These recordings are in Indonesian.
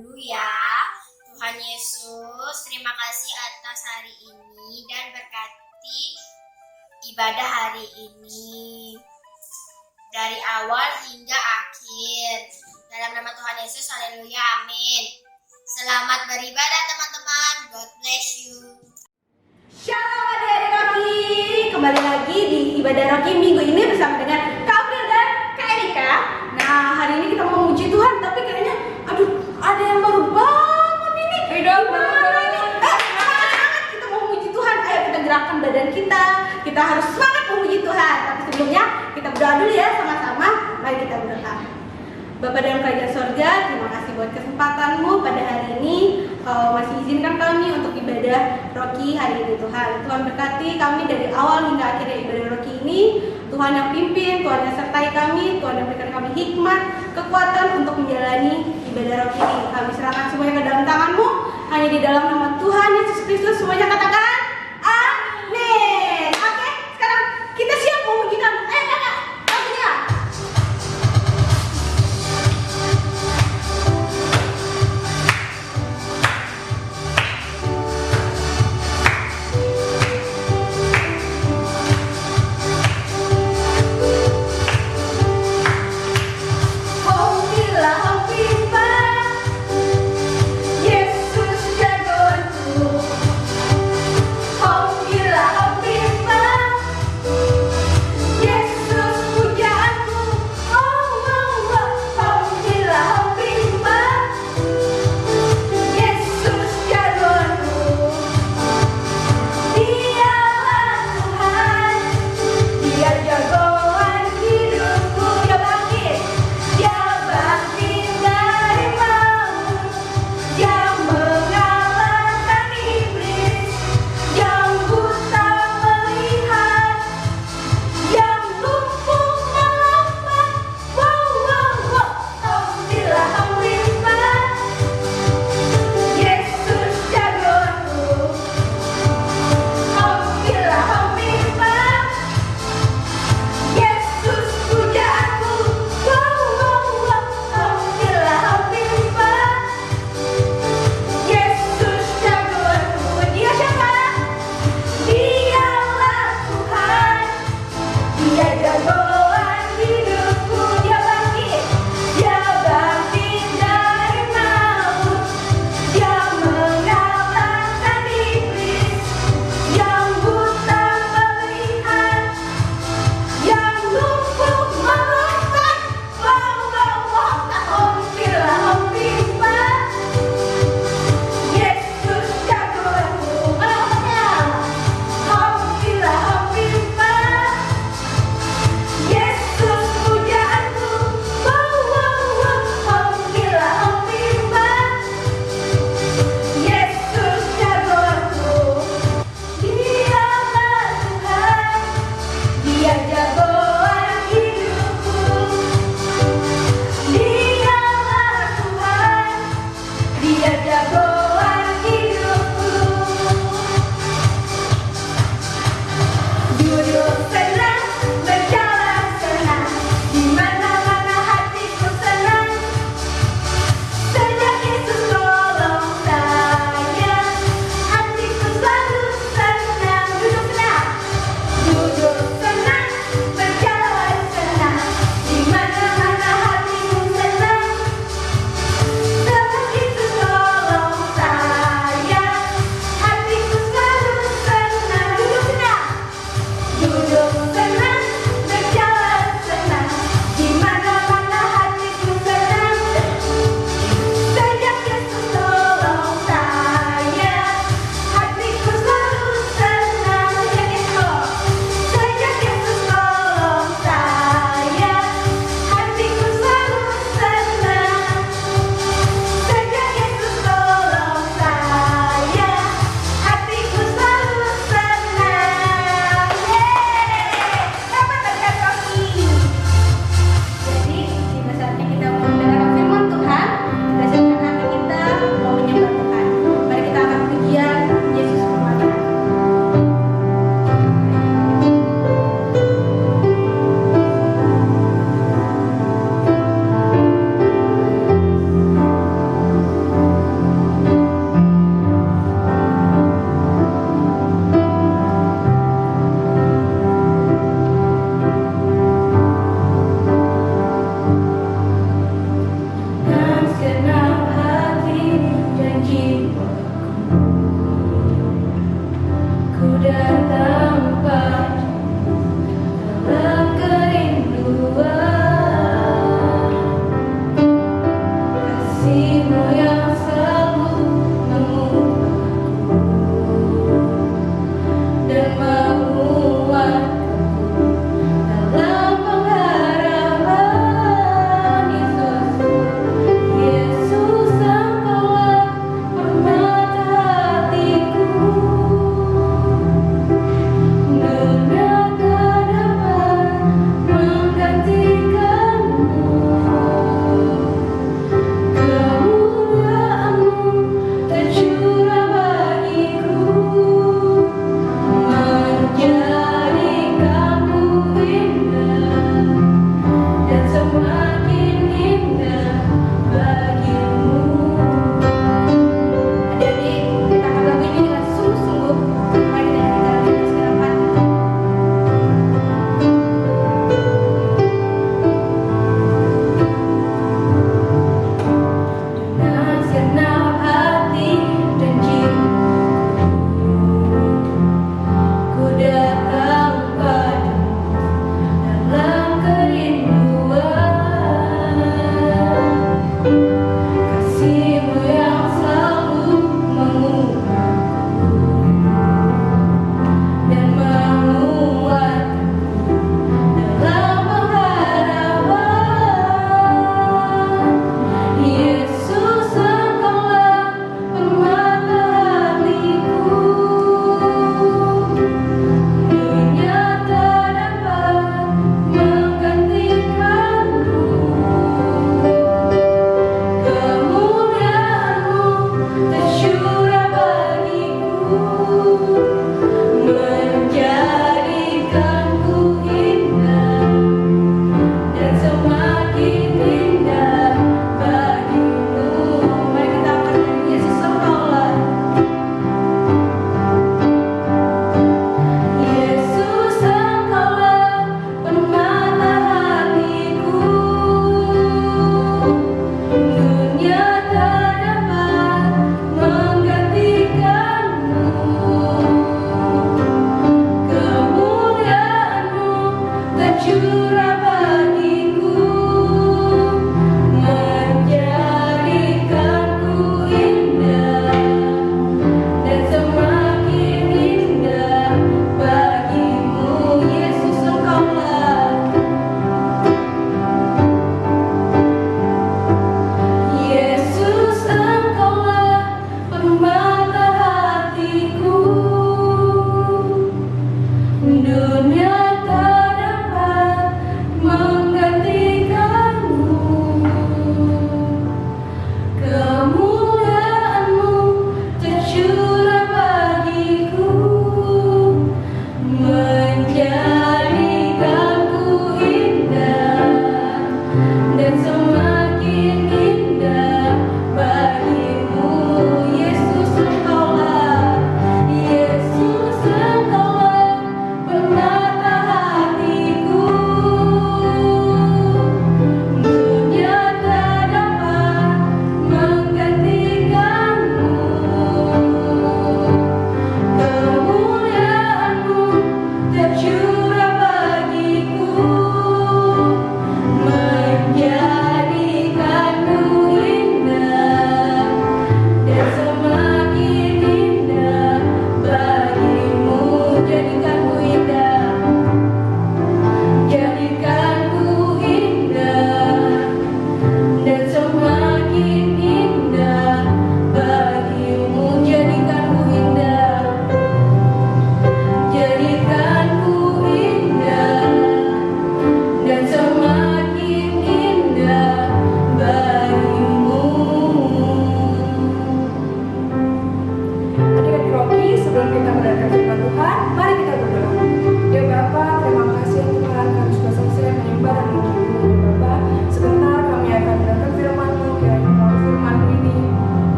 dulu ya. Tuhan Yesus, terima kasih atas hari ini dan berkati ibadah hari ini dari awal hingga akhir. Dalam nama Tuhan Yesus, haleluya, amin. Selamat beribadah teman-teman. God bless you. Shalom adik-adik Rocky. Kembali lagi di ibadah Rocky minggu ini bersama dengan Kak April dan Kak Erika. Nah, hari ini kita mau memuji Tuhan, tapi kayaknya ada yang baru bangun ini. Gimana ini? Semangat kita mau memuji Tuhan. Ayo kita gerakkan badan kita. Kita harus semangat memuji Tuhan. Tapi sebelumnya kita berdoa dulu ya sama-sama. Mari kita berdoa. Bapa dalam kerajaan sorga, terima kasih buat kesempatanmu pada hari ini. Kau masih izinkan kami untuk ibadah Rocky hari ini Tuhan. Tuhan berkati kami dari awal hingga akhirnya ibadah Rocky ini. Tuhan yang pimpin, Tuhan yang sertai kami, Tuhan yang berikan kami hikmat, kekuatan untuk menjalani ibadah Rocky ini. Kami serahkan semuanya ke dalam tangan-Mu. Hanya di dalam nama Tuhan Yesus Kristus semuanya katakan amin. Oke, sekarang kita siap memujikan. Ayo kakak, lagunya.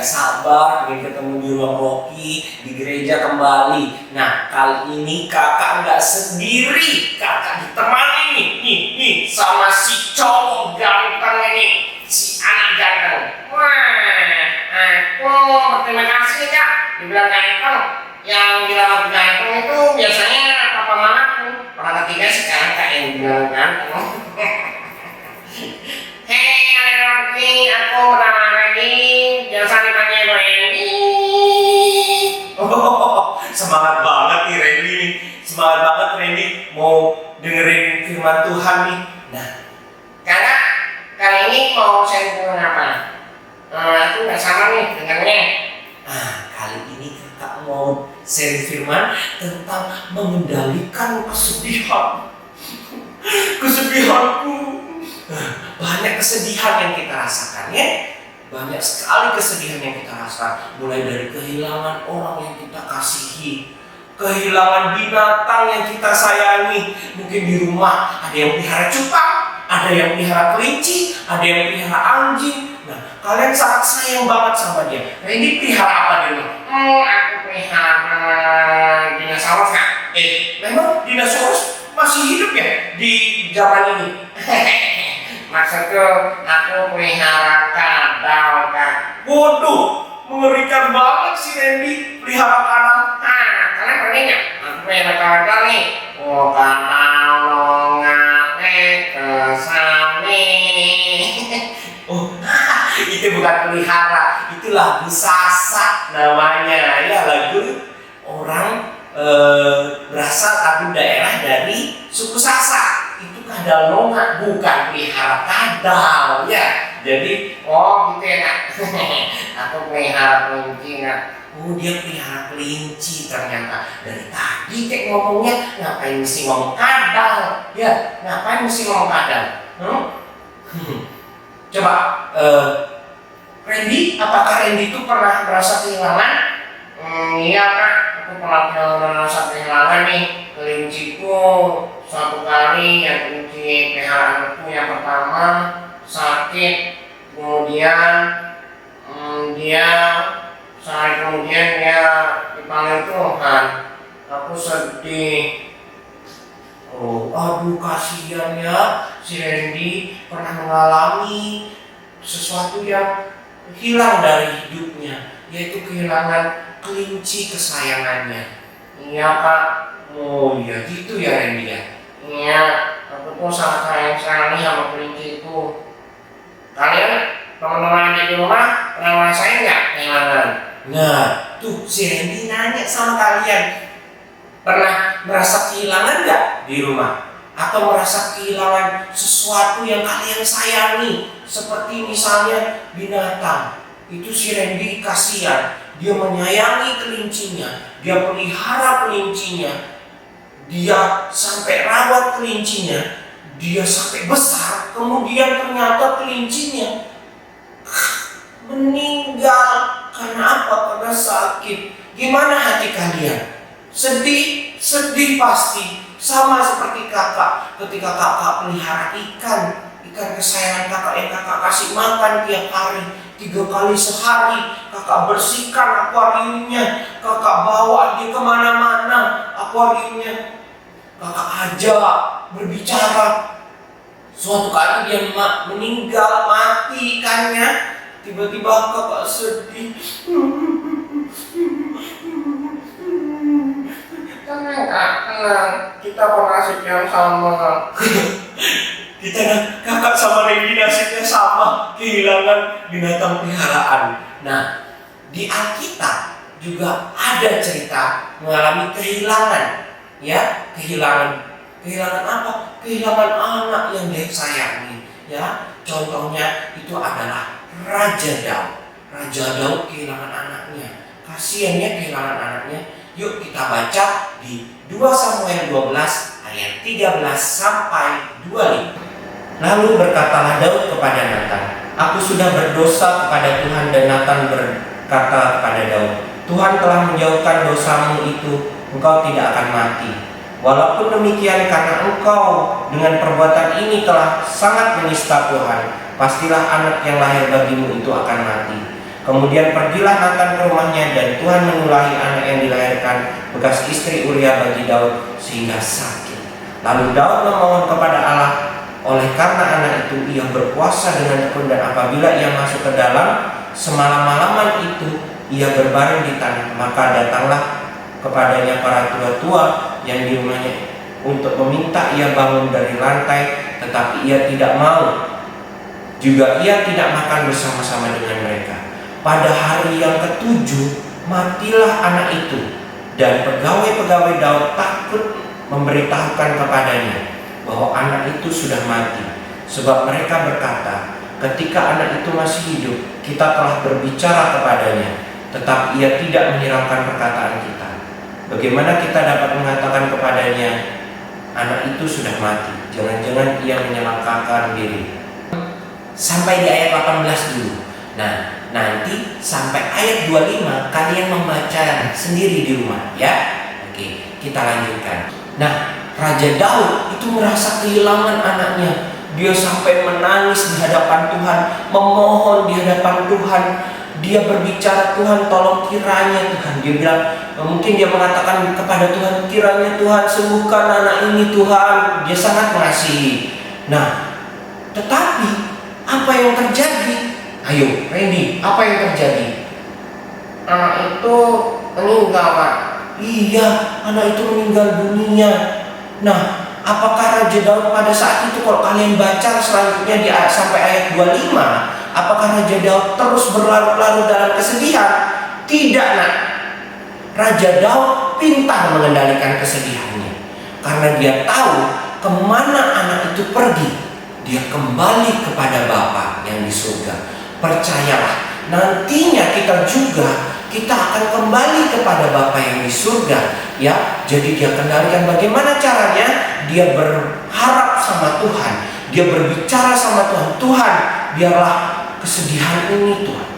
gak sabar ingin ketemu di ruang Rocky, di gereja kembali. Nah, kali ini kakak gak sendiri. Kakak ditemani nih, sama si cowok ganteng ini, si anak ganteng. Wah, aku berterima kasih Kak, dibilang ganteng. Yang bilang ganteng itu biasanya papa mamaku. Orang ketiga sekarang Kak yang bilang ganteng. Hei Randy, aku pertama lagi, jangan dipanggil Randy. Oh, semangat banget nih Randy nih. Semangat banget Randy mau dengerin firman Tuhan nih. Nah, Kakak, kali ini mau sharing tentang apa? Aku nggak sama nih dengarnya. kali ini kakak mau sharing firman tentang mengendalikan kesedihan. Kesedihanku. Banyak kesedihan yang kita rasakan ya. Banyak sekali kesedihan yang kita rasakan. Mulai dari kehilangan orang yang kita kasihi, kehilangan binatang yang kita sayangi. Mungkin di rumah ada yang pelihara cupang, ada yang pelihara kelinci, ada yang pelihara anjing. Nah, kalian sangat sayang banget sama dia. Nah, ini pelihara apa di rumah? Aku pelihara dinosaurus Kak. Memang dinosaurus masih hidup ya di zaman ini? Maksudku, aku pelihara kadal Kak. Waduh, mengerikan banget sih Randy pelihara kadal. Kalian pernah nggak? Aku pelihara kadal nih. Oh, kadal longate kesami. Oh, itu bukan pelihara, itu lagu Sasak namanya. Ya, lagu orang berasal lagu daerah dari suku Sasak. Itu kadal longa, bukan pelihara kadal ya. Jadi, Oh gitu ya Kak. Aku pelihara kelinci Kak. oh dia pelihara kelinci ternyata. Dari tadi kayak ngomongnya ngapain mesti ngomong kadal? Ya, ngapain mesti ngomong kadal? Coba, Randy, apakah Randy itu pernah merasa kehilangan? Iya Kak, aku pernah merasa kehilangan nih kelinciku. Suatu kali yang kelinci peliharaanku yang pertama sakit, kemudian dia sehari kemudian dia dipanggil Tuhan. Aku sedih. Oh, aduh kasihan ya, si Randy pernah mengalami sesuatu yang hilang dari hidupnya, yaitu kehilangan kelinci kesayangannya. Iya Kak. Oh iya gitu ya Randy ya. Iya, aku tuh sangat sayang sekali sama kelinciku. Kalian teman-teman di rumah pernah ngerasain nggak kehilangan? Nah, tuh si Randy nanya sama kalian, pernah merasa kehilangan nggak di rumah? Atau merasa kehilangan sesuatu yang kalian sayangi, seperti misalnya binatang. Itu si Randy kasihan, dia menyayangi kelincinya, dia pelihara kelincinya, dia sampai rawat kelincinya, dia sampai besar, kemudian ternyata kelincinya meninggal. Karena apa? Karena sakit. Gimana hati kalian? Sedih, sedih pasti. Sama seperti kakak ketika kakak pelihara ikan kesayangan kakak yang kakak kasih makan tiap hari 3 kali sehari. Kakak bersihkan akuariumnya, kakak bawa dia kemana-mana akuariumnya, kakak ajak berbicara. Suatu kali dia meninggal, mati ikannya. Tiba-tiba kakak sedih. Tenang Kak, tenang. Kita nasib yang sama. Kakak sama Randy nasibnya sama, kehilangan binatang peliharaan. Nah, di Alkitab juga ada cerita mengalami kehilangan, ya, kehilangan apa? Kehilangan anak yang dia sayangi, ya. Contohnya itu adalah Raja Daud. Raja Daud kehilangan anaknya. Kasihan ya kehilangan anaknya. Yuk kita baca di 2 Samuel 12 ayat 13 sampai 25. Lalu berkatalah Daud kepada Natan, "Aku sudah berdosa kepada Tuhan." Dan Natan berkata kepada Daud, "Tuhan telah menjauhkan dosamu itu, engkau tidak akan mati. Walaupun demikian, karena engkau dengan perbuatan ini telah sangat menista Tuhan, pastilah anak yang lahir bagimu itu akan mati." Kemudian pergilah Nathan ke rumahnya, dan Tuhan menulahi anak yang dilahirkan bekas istri Uria bagi Daud sehingga sakit. Lalu Daud memohon kepada Allah. Oleh karena anak itu ia berpuasa dengan tekun, dan apabila ia masuk ke dalam semalam-malaman itu ia berbaring di tanah, maka datanglah kepadanya para tua-tua yang di rumahnya untuk meminta ia bangun dari lantai, tetapi ia tidak mau. Juga ia tidak makan bersama-sama dengan mereka. Pada hari yang ketujuh matilah anak itu, dan pegawai-pegawai Daud takut memberitahukan kepadanya bahwa anak itu sudah mati, sebab mereka berkata, ketika anak itu masih hidup, kita telah berbicara kepadanya, tetapi ia tidak menghiraukan perkataan kita. Bagaimana kita dapat mengatakan kepadanya, anak itu sudah mati? Jangan-jangan ia menyelakakan diri. Sampai di ayat 18 dulu. Nah, nanti sampai ayat 25 kalian membaca sendiri di rumah, ya. Oke, kita lanjutkan. Nah, Raja Daud itu merasa kehilangan anaknya. Dia sampai menangis di hadapan Tuhan, memohon di hadapan Tuhan. Dia berbicara, Tuhan tolong kiranya Tuhan. Dia bilang, mungkin dia mengatakan kepada Tuhan, kiranya Tuhan sembuhkan anak ini Tuhan. Dia sangat mengasihi. Nah, tetapi apa yang terjadi? Ayo, Randy, apa yang terjadi? Anak itu meninggal, Pak. Iya, anak itu meninggal dunia. Nah, apakah Raja Daud pada saat itu, kalau kalian baca selanjutnya di sampai ayat 25, apakah Raja Daud terus berlarut-larut dalam kesedihan? Tidak, nak. Raja Daud pintar mengendalikan kesedihannya, karena dia tahu kemana anak itu pergi. Dia kembali kepada Bapa yang di surga. Percayalah, nantinya kita akan kembali kepada Bapa yang di surga, ya. Jadi dia kendalikan bagaimana caranya. Dia berharap sama Tuhan, dia berbicara sama Tuhan. Tuhan, biarlah kesedihan ini Tuhan,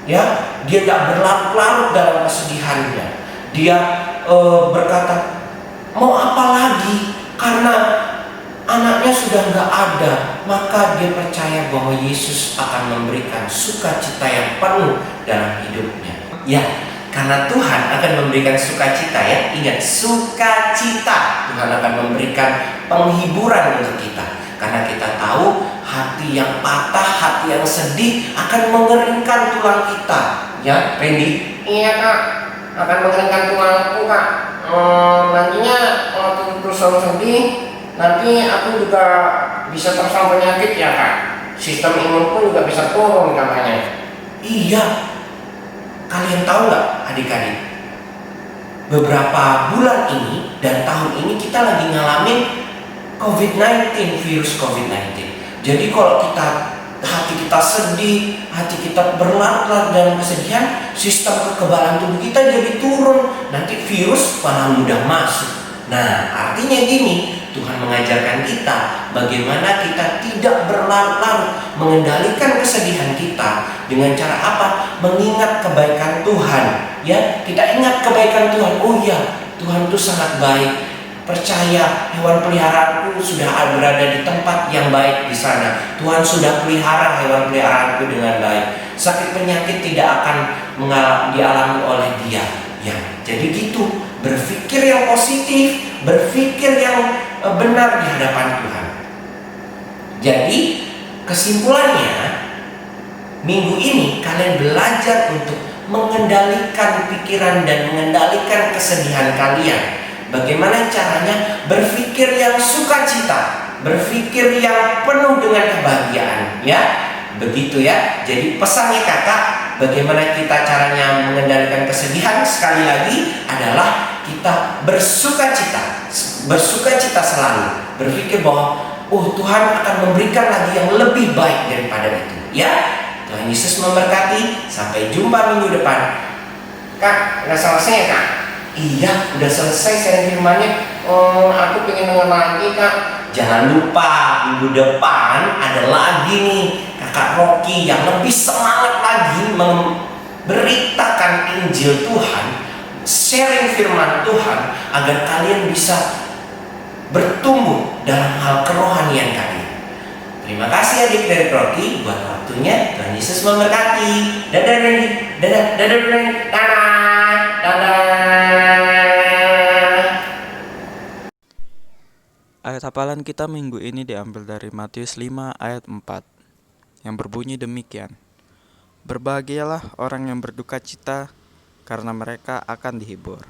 ya. Dia tidak berlarut-larut dalam kesedihannya. Dia berkata, mau apa lagi? Karena anaknya sudah nggak ada, maka dia percaya bahwa Yesus akan memberikan sukacita yang penuh dalam hidupnya. Ya, karena Tuhan akan memberikan sukacita, ya. Ingat, sukacita. Tuhan akan memberikan penghiburan untuk kita. Karena kita tahu hati yang patah, hati yang sedih akan mengeringkan tulang kita. Ya, Randy? Iya, Kak. Akan mengeringkan tulangku, Kak. Nantinya waktu terus sedih, nanti aku juga bisa terserang penyakit, ya, Kak. Sistem imunku juga bisa turun katanya. Iya. Kalian tahu nggak, adik-adik? Beberapa bulan ini dan tahun ini kita lagi ngalamin COVID-19, virus COVID-19. Jadi kalau hati kita sedih, hati kita berlarut-larut dalam kesedihan, sistem kekebalan tubuh kita jadi turun. Nanti virus malah mudah masuk. Nah, artinya gini, Tuhan mengajarkan kita bagaimana kita tidak berlarut-larut mengendalikan kesedihan kita dengan cara apa? Mengingat kebaikan Tuhan, ya. Kita ingat kebaikan Tuhan. Oh iya, Tuhan itu sangat baik. Percaya, hewan peliharaanku sudah berada di tempat yang baik di sana. Tuhan sudah pelihara hewan peliharaanku dengan baik. Sakit penyakit tidak akan dialami oleh dia. Ya, jadi gitu. Berpikir yang positif, berpikir yang benar di hadapan Tuhan. Jadi kesimpulannya, minggu ini kalian belajar untuk mengendalikan pikiran dan mengendalikan kesedihan kalian. Bagaimana caranya berpikir yang sukacita, berpikir yang penuh dengan kebahagiaan, ya. Begitu, ya. Jadi pesannya kakak, bagaimana kita caranya mengendalikan kesedihan, sekali lagi adalah kita bersukacita selalu, berpikir bahwa Tuhan akan memberikan lagi yang lebih baik daripada itu, ya. Tuhan Yesus memberkati. Sampai jumpa minggu depan. Kak, udah selesai ya, Kak? Iya, udah selesai sharing firman-nya. Aku pengen denger lagi, Kak. Jangan lupa minggu depan ada lagi nih Kakak Rocky yang lebih semangat lagi memberitakan Injil Tuhan, sharing firman Tuhan, agar kalian bisa bertumbuh dalam hal kerohanian kalian. Terima kasih adik dari Rocky buat waktunya. Tuhan Yesus memberkati. Dadah Randy. dadah dulu. Dadah. Dadah. Ayat hafalan kita minggu ini diambil dari Matius 5 ayat 4 yang berbunyi demikian. Berbahagialah orang yang berduka cita karena mereka akan dihibur.